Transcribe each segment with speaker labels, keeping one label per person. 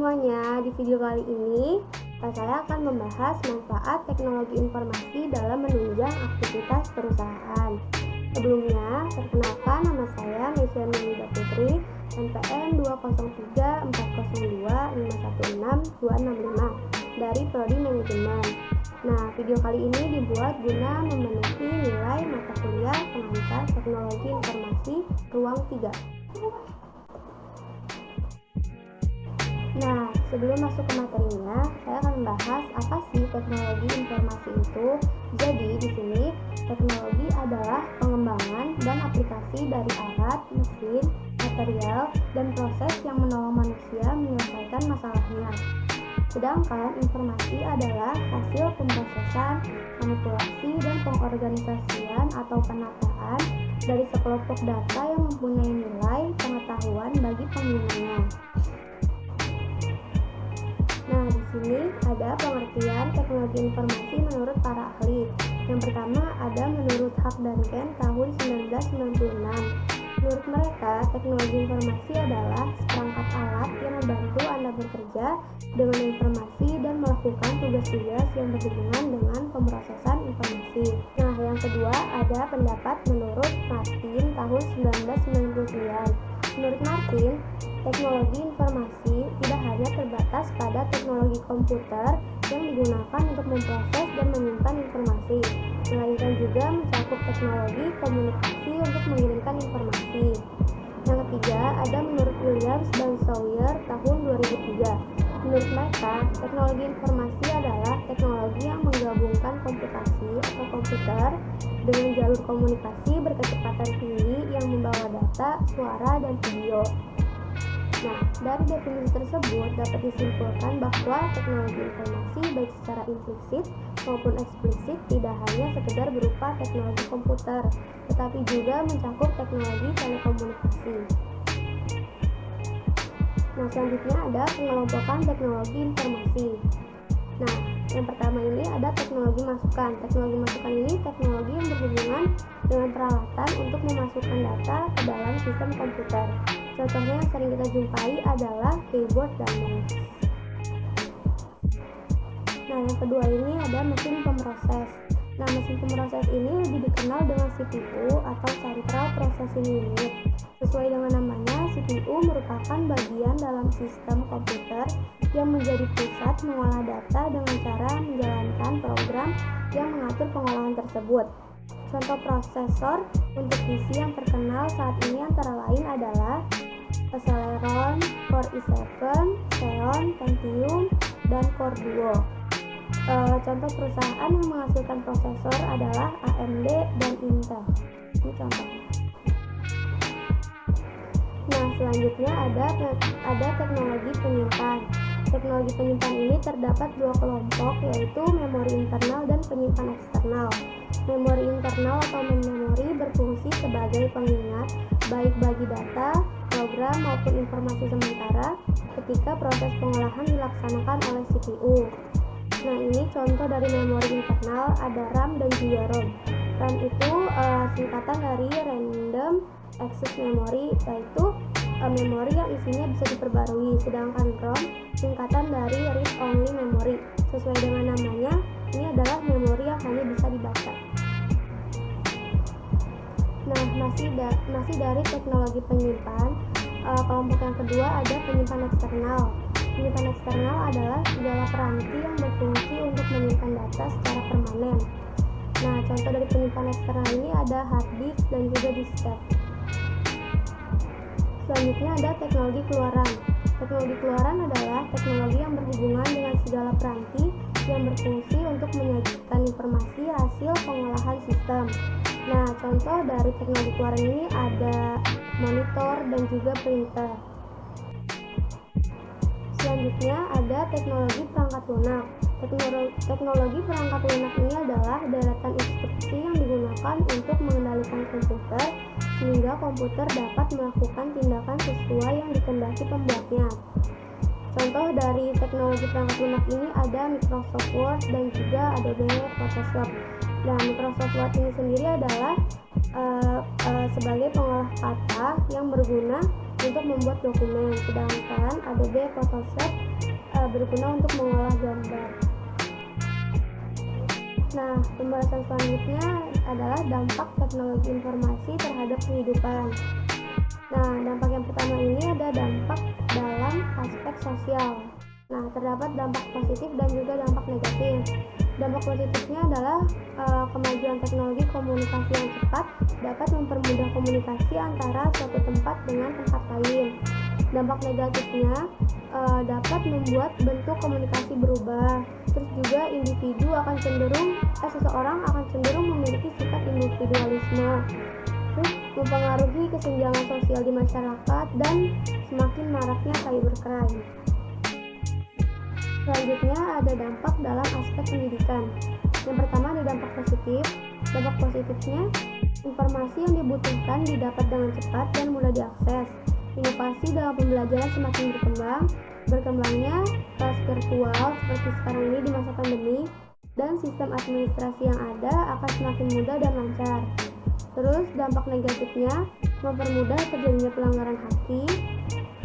Speaker 1: semuanya, di video kali ini saya akan membahas manfaat teknologi informasi dalam menunjang aktivitas perusahaan. Sebelumnya, perkenalkan, nama saya Nesya Nurida Putri, NPM 2034025162665 dari Prodi Manajemen. Nah, video kali ini dibuat guna memenuhi nilai mata kuliah pengantar teknologi informasi ruang 3. Nah, sebelum masuk ke materinya, saya akan membahas apa sih teknologi informasi itu. Jadi, di sini teknologi adalah pengembangan dan aplikasi dari alat, mesin, material, dan proses yang menolong manusia menyelesaikan masalahnya. Sedangkan informasi adalah hasil pemrosesan, manipulasi, dan pengorganisasian atau penataan dari sekelompok data yang mempunyai nilai pengetahuan bagi penggunanya. Nah, di sini ada pengertian teknologi informasi menurut para ahli. Yang pertama ada menurut Hak dan Ken tahun 1996. Menurut mereka, teknologi informasi adalah seperangkat alat yang membantu Anda bekerja dengan informasi dan melakukan tugas-tugas yang berhubungan dengan pemrosesan informasi. Nah, yang kedua ada pendapat menurut Martin tahun 1999. Menurut Martin, teknologi informasi tidak hanya terbatas pada teknologi komputer yang digunakan untuk memproses dan menyimpan informasi, melainkan juga mencakup teknologi komunikasi untuk mengirimkan informasi. Yang ketiga, ada menurut Williams dan Sawyer tahun 2003. Menurut mereka, teknologi informasi adalah teknologi yang menggabungkan komputasi atau komputer dengan jalur komunikasi berkecepatan tinggi yang membawa data, suara, dan video. Nah, dari definisi tersebut dapat disimpulkan bahwa teknologi informasi baik secara implisit maupun eksplisit tidak hanya sekedar berupa teknologi komputer, tetapi juga mencakup teknologi telekomunikasi. Nah, selanjutnya ada pengelompokan teknologi informasi. Nah, yang pertama ini ada teknologi masukan. Teknologi masukan ini teknologi yang berhubungan dengan peralatan untuk memasukkan data ke dalam sistem komputer. Contohnya yang sering kita jumpai adalah keyboard dan mouse. Nah, yang kedua ini ada mesin pemroses. Nah, mesin pemroses ini lebih dikenal dengan CPU atau Central Processing Unit. Sesuai dengan namanya, CPU merupakan bagian dalam sistem komputer yang menjadi pusat mengolah data dengan cara menjalankan program yang mengatur pengolahan tersebut. Contoh prosesor untuk PC yang terkenal saat ini antara lain adalah Celeron, Core i7, Xeon, Pentium, dan Core Duo. Contoh perusahaan yang menghasilkan prosesor adalah AMD dan Intel. Ini contohnya. Nah, selanjutnya ada teknologi penyimpan. Teknologi penyimpan ini terdapat dua kelompok, yaitu memori internal dan penyimpan eksternal. Memori internal atau main memory berfungsi sebagai pengingat baik bagi data, program maupun informasi sementara ketika proses pengolahan dilaksanakan oleh CPU. Nah, ini contoh dari memori internal, ada RAM dan juga ROM. RAM itu singkatan dari Random Access Memory, yaitu memori yang isinya bisa diperbarui, sedangkan ROM singkatan dari Read Only Memory. Sesuai dengan namanya, ini adalah memori yang hanya bisa dibaca. Nah, masih dari teknologi penyimpan, kelompok yang kedua ada penyimpan eksternal. Penyimpan eksternal adalah segala peranti yang berfungsi untuk menyimpan data secara permanen. Nah, contoh dari penyimpan eksternal ini ada hard disk dan juga disket. Selanjutnya ada teknologi keluaran. Teknologi keluaran adalah teknologi yang berhubungan dengan segala peranti yang berfungsi untuk menyajikan informasi hasil pengolahan sistem. Nah, contoh dari teknologi keluaran ini ada monitor dan juga printer. Selanjutnya ada teknologi perangkat lunak. Teknologi perangkat lunak ini adalah deretan instruksi yang digunakan untuk mengendalikan komputer sehingga komputer dapat melakukan tindakan sesuai yang dikehendaki pembuatnya. Contoh dari teknologi perangkat lunak ini ada Microsoft Word dan juga Adobe Photoshop. Nah, Microsoft Word ini sendiri adalah sebagai pengolah kata yang berguna untuk membuat dokumen, sedangkan Adobe Photoshop berguna untuk mengolah gambar. Nah, pembahasan selanjutnya adalah dampak teknologi informasi terhadap kehidupan. Nah, dampak yang pertama ini ada dampak dalam aspek sosial. Nah, terdapat dampak positif dan juga dampak negatif. Dampak positifnya adalah kemajuan teknologi komunikasi yang cepat dapat mempermudah komunikasi antara suatu tempat dengan tempat lain. Dampak negatifnya dapat membuat bentuk komunikasi berubah. Terus juga seseorang akan cenderung memiliki sifat individualisme. Terus mempengaruhi kesenjangan sosial di masyarakat dan semakin maraknya cybercrime. Selanjutnya ada dampak dalam aspek pendidikan. Yang pertama ada dampak positif. Dampak positifnya, informasi yang dibutuhkan didapat dengan cepat dan mudah diakses. Inovasi dalam pembelajaran semakin berkembang. Berkembangnya kelas virtual seperti sekarang ini di masa pandemi, dan sistem administrasi yang ada akan semakin mudah dan lancar. Terus dampak negatifnya, mempermudah terjadinya pelanggaran HAKI,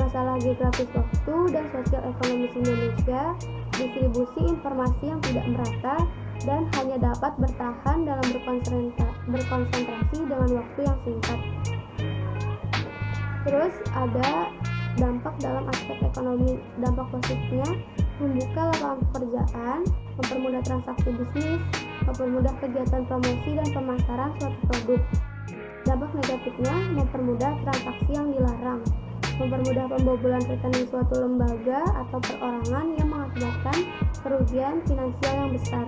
Speaker 1: masalah geografis waktu dan sosial ekonomis Indonesia, distribusi informasi yang tidak merata, dan hanya dapat bertahan dalam berkonsentrasi dengan waktu yang singkat. Terus ada dampak dalam aspek ekonomi. Dampak positifnya, membuka lapangan pekerjaan, mempermudah transaksi bisnis, mempermudah kegiatan promosi dan pemasaran suatu produk. Dampak negatifnya, mempermudah transaksi yang dilarang, mempermudah pembobolan rekening suatu lembaga atau perorangan yang mengakibatkan kerugian finansial yang besar.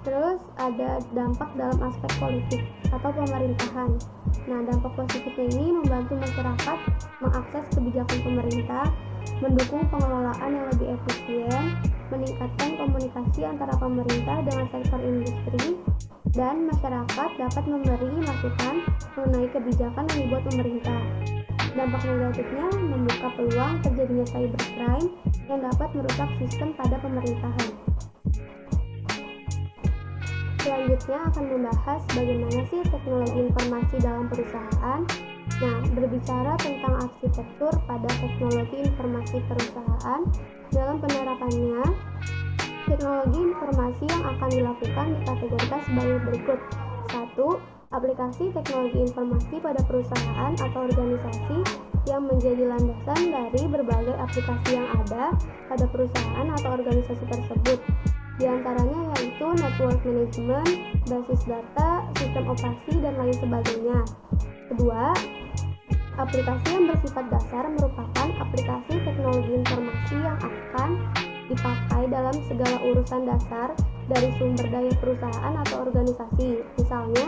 Speaker 1: Terus ada dampak dalam aspek politik atau pemerintahan. Nah, dampak positifnya ini membantu masyarakat mengakses kebijakan pemerintah, mendukung pengelolaan yang lebih efisien, meningkatkan komunikasi antara pemerintah dengan sektor industri, dan masyarakat dapat memberi masukan mengenai kebijakan yang dibuat pemerintah. Dampak negatifnya membuka peluang terjadinya cybercrime yang dapat merusak sistem pada pemerintahan. Selanjutnya akan membahas bagaimana sih teknologi informasi dalam perusahaan. Nah, berbicara tentang arsitektur pada teknologi informasi perusahaan, dalam penerapannya, teknologi informasi yang akan dilakukan dikategorikan sebagai berikut. 1. Aplikasi teknologi informasi pada perusahaan atau organisasi yang menjadi landasan dari berbagai aplikasi yang ada pada perusahaan atau organisasi tersebut. Di antaranya yaitu network management, basis data, sistem operasi, dan lain sebagainya. Kedua, aplikasi yang bersifat dasar merupakan aplikasi teknologi informasi yang akan dipakai dalam segala urusan dasar dari sumber daya perusahaan atau organisasi, misalnya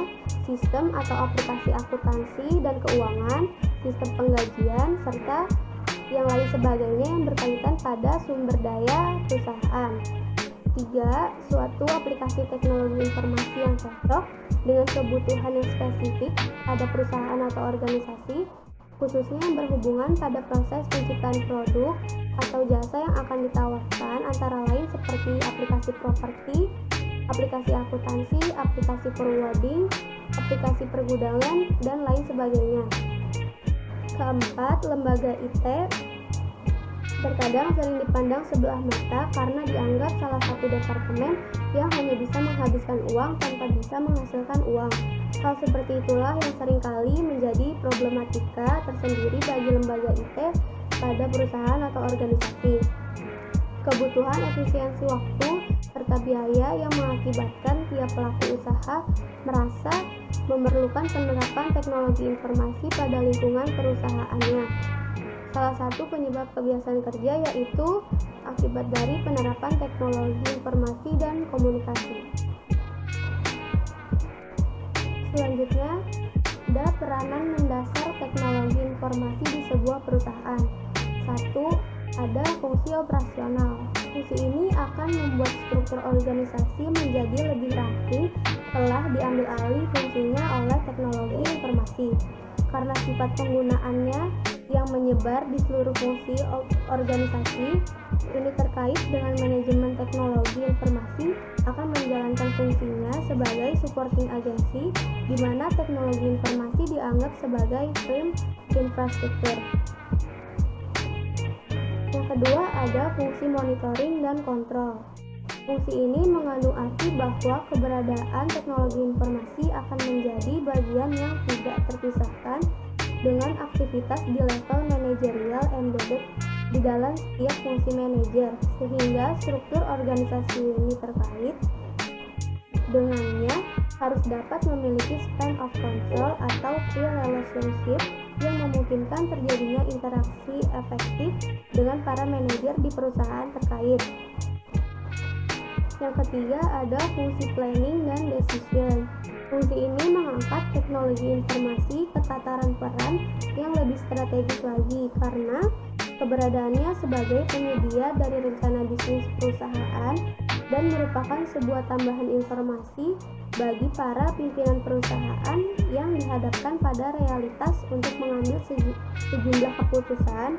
Speaker 1: sistem atau aplikasi akuntansi dan keuangan, sistem penggajian, serta yang lain sebagainya yang berkaitan pada sumber daya perusahaan. 3. Suatu aplikasi teknologi informasi yang cocok dengan kebutuhan yang spesifik pada perusahaan atau organisasi, khususnya yang berhubungan pada proses penciptaan produk atau jasa yang akan ditawarkan, antara lain seperti aplikasi properti, aplikasi akuntansi, aplikasi forwarding, aplikasi pergudangan, dan lain sebagainya. Keempat, lembaga IT terkadang sering dipandang sebelah mata karena dianggap salah satu departemen yang hanya bisa menghabiskan uang tanpa bisa menghasilkan uang. Hal seperti itulah yang seringkali menjadi problematika tersendiri bagi lembaga IT pada perusahaan atau organisasi. Kebutuhan efisiensi waktu serta biaya yang mengakibatkan tiap pelaku usaha merasa memerlukan penerapan teknologi informasi pada lingkungan perusahaannya. Salah satu penyebab kebiasaan kerja yaitu akibat dari penerapan teknologi informasi dan komunikasi. Selanjutnya, ada peranan mendasar teknologi informasi di sebuah perusahaan. 1. Ada fungsi operasional. Fungsi ini akan membuat struktur organisasi menjadi lebih ramping setelah diambil alih fungsinya oleh teknologi informasi. Karena sifat penggunaannya yang menyebar di seluruh fungsi organisasi, Unit terkait dengan manajemen teknologi informasi akan menjalankan fungsinya sebagai supporting agency, di mana teknologi informasi dianggap sebagai firm infrastruktur. Yang kedua ada fungsi monitoring dan kontrol. Fungsi ini mengandung arti bahwa keberadaan teknologi informasi akan menjadi bagian yang tidak terpisahkan dengan aktivitas di level manajerial embedded di dalam setiap fungsi manajer, sehingga struktur organisasi unit terkait dengannya harus dapat memiliki span of control atau peer relationship yang memungkinkan terjadinya interaksi efektif dengan para manajer di perusahaan terkait. Yang ketiga ada fungsi planning dan decision. Fungsi ini mengangkat teknologi informasi ke tataran peran yang lebih strategis lagi karena keberadaannya sebagai penyedia dari rencana bisnis perusahaan dan merupakan sebuah tambahan informasi bagi para pimpinan perusahaan yang dihadapkan pada realitas untuk mengambil sejumlah keputusan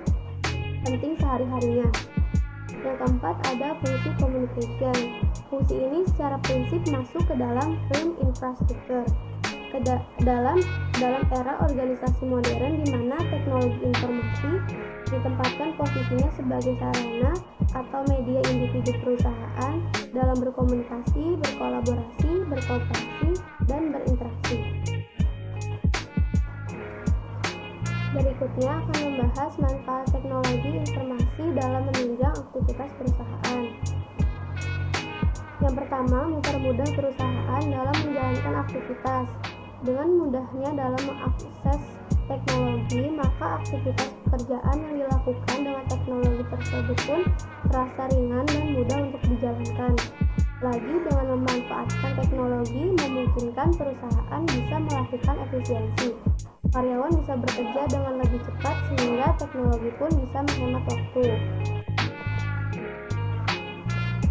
Speaker 1: penting sehari-harinya. Yang keempat ada fungsi communication. Fungsi ini secara prinsip masuk ke dalam firm infrastruktur. Dalam era organisasi modern di mana teknologi informasi ditempatkan posisinya sebagai sarana atau media individu perusahaan dalam berkomunikasi, berkolaborasi, berkooperasi, dan berinteraksi. Berikutnya akan membahas manfaat teknologi informasi dalam menunjang aktivitas perusahaan. Yang pertama, mempermudah perusahaan dalam menjalankan aktivitas. Dengan mudahnya dalam mengakses teknologi, maka aktivitas pekerjaan yang dilakukan dengan teknologi tersebut pun terasa ringan dan mudah untuk dijalankan. Lagi dengan memanfaatkan teknologi memungkinkan perusahaan bisa melakukan efisiensi. Karyawan bisa bekerja dengan lebih cepat sehingga teknologi pun bisa menghemat waktu.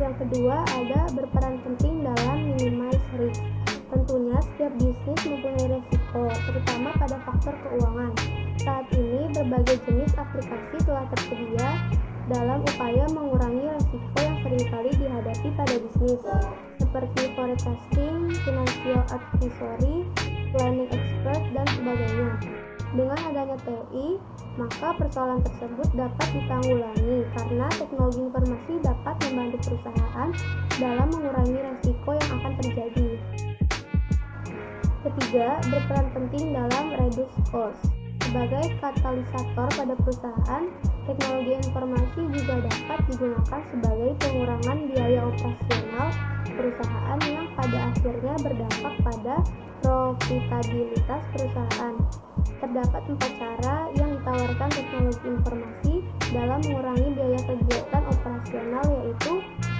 Speaker 1: Yang kedua ada berperan penting dalam minimize risk. Tentunya setiap bisnis mempunyai resiko, terutama pada faktor keuangan. Saat ini berbagai jenis aplikasi telah tersedia dalam upaya mengurangi resiko yang seringkali dihadapi pada bisnis, seperti forecasting, financial advisory, planning expert, dan sebagainya. Dengan adanya TI, maka persoalan tersebut dapat ditanggulangi karena teknologi informasi dapat membantu perusahaan dalam mengurangi resiko yang akan terjadi. Ketiga, berperan penting dalam reduce cost. Sebagai katalisator pada perusahaan, teknologi informasi juga dapat digunakan sebagai pengurangan biaya operasional perusahaan yang pada akhirnya berdampak pada profitabilitas perusahaan. Terdapat 4 cara yang ditawarkan teknologi informasi dalam mengurangi biaya kegiatan operasional, yaitu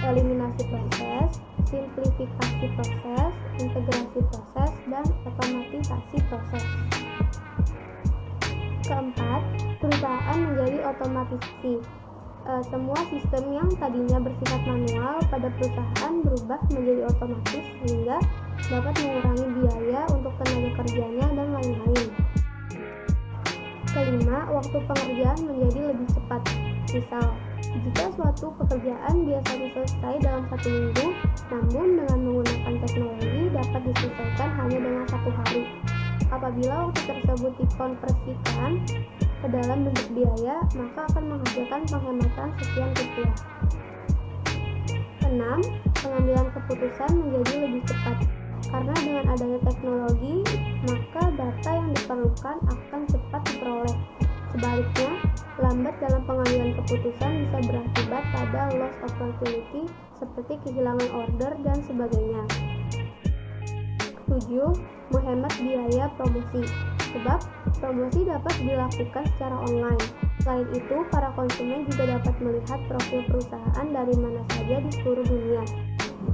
Speaker 1: eliminasi proses, simplifikasi proses, integrasi proses, dan otomatisasi proses. Keempat, perusahaan menjadi otomatisasi. Semua sistem yang tadinya bersifat manual pada perusahaan berubah menjadi otomatis sehingga dapat mengurangi biaya untuk tenaga kerjanya dan lain-lain. Kelima, waktu pengerjaan menjadi lebih cepat. Misal, jika suatu pekerjaan biasanya selesai dalam 1 minggu, namun dengan menggunakan teknologi dapat diselesaikan hanya dengan 1 hari. Apabila waktu tersebut dikonversikan ke dalam bentuk biaya, maka akan menghasilkan penghematan sekian rupiah. 6. Pengambilan keputusan menjadi lebih cepat. Karena dengan adanya teknologi, maka data yang diperlukan akan cepat diperoleh. Sebaliknya, lambat dalam pengambilan keputusan bisa berakibat pada loss opportunity seperti kehilangan order dan sebagainya. 7. Menghemat biaya promosi. Sebab promosi dapat dilakukan secara online. Selain itu, para konsumen juga dapat melihat profil perusahaan dari mana saja di seluruh dunia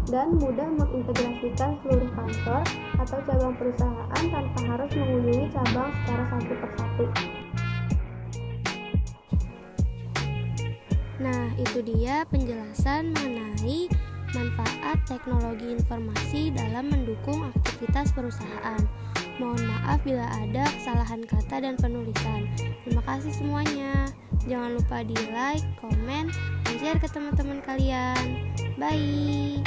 Speaker 1: dan mudah mengintegrasikan seluruh kantor atau cabang perusahaan tanpa harus mengunjungi cabang secara satu persatu.
Speaker 2: Nah, itu dia penjelasan mengenai manfaat teknologi informasi dalam mendukung aktivitas perusahaan. Mohon maaf bila ada kesalahan kata dan penulisan. Terima kasih semuanya. Jangan lupa di like, komen, dan share share ke teman-teman kalian. Bye.